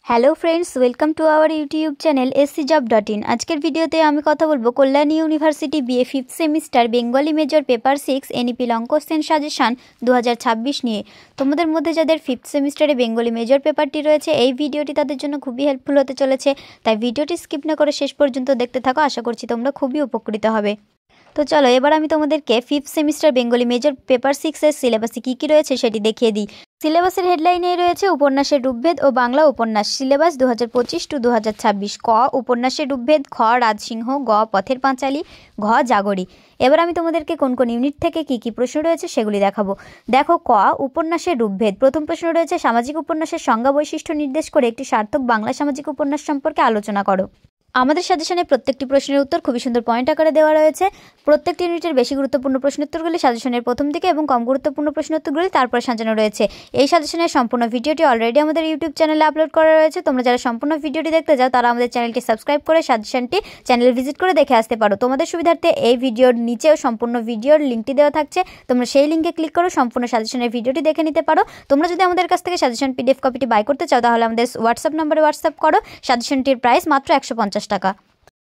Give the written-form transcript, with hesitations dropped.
Hello friends, welcome to our YouTube channel scjob.in। আজকের ভিডিওতে আমি কথা বলবো Kalyani university BA fifth semester Bengali major paper 6 NEP long question suggestion 2026 নিয়ে। তোমাদের মধ্যে যাদের ফিফথ সেমিস্টারে বেঙ্গলি মেজর পেপারটি রয়েছে, এই ভিডিওটি তাদের জন্য খুবই হেল্পফুল হতে চলেছে, তাই ভিডিওটি স্কিপ না করে শেষ পর্যন্ত দেখতে থাকো। আশা করছি তোমরা খুবই উপকৃত হবে। তো চলো এবার আমি তোমাদেরকে fifth semester Bengali major paper 6 এর সিলেবাসে কী কী রয়েছে সেটি দেখিয়ে দিই। সিলেবাসের হেডলাইনে রয়েছে উপন্যাসের রূপভেদ ও বাংলা উপন্যাস সিলেবাস 2025 টু 2026। ক উপন্যাসের রূপভেদ, খ রাজসিংহ, গ পথের পাঁচালী, ঘ জাগরি। এবার আমি তোমাদেরকে কোন কোন ইউনিট থেকে কী কী প্রশ্ন রয়েছে সেগুলি দেখাবো। দেখো, ক উপন্যাসের রূপভেদ। প্রথম প্রশ্ন রয়েছে সামাজিক উপন্যাসের সংজ্ঞা বৈশিষ্ট্য নির্দেশ করে একটি সার্থক বাংলা সামাজিক উপন্যাস সম্পর্কে আলোচনা করো। আমাদের সাজেশনে প্রত্যেকটি প্রশ্নের উত্তর খুবই সুন্দর পয়েন্ট আকারে দেওয়া রয়েছে। প্রত্যেকটি ইউনিটের বেশি গুরুত্বপূর্ণ প্রশ্নোত্তরগুলি সাজেশনের প্রথম দিকে এবং কম গুরুত্বপূর্ণ প্রশ্নোত্তরগুলি তারপরে সাজানো রয়েছে। এই সাজেশনের সম্পূর্ণ ভিডিওটি অলরেডি আমাদের ইউটিউব চ্যানেলে আপলোড করা রয়েছে। তোমরা যারা সম্পূর্ণ ভিডিওটি দেখতে যাও তারা আমাদের চ্যানেলটি সাবস্ক্রাইব করে সাজেশনটি চ্যানেলে ভিজিট করে দেখে আসতে পারো। তোমাদের সুবিধার্থে এই ভিডিওর নিচেও সম্পূর্ণ ভিডিওর লিঙ্কটি দেওয়া থাকছে, তোমরা সেই লিঙ্কে ক্লিক করো সম্পূর্ণ সাজেশনের ভিডিওটি দেখে নিতে পারো। তোমরা যদি আমাদের কাছ থেকে সাজেশন পিডিএফ কপিটি বাই করতে চাও তাহলে আমাদের হোয়াটসঅ্যাপ নম্বরে হোয়াটসঅ্যাপ করো। সাজেশনটির প্রাইস মাত্র 150 টাকা।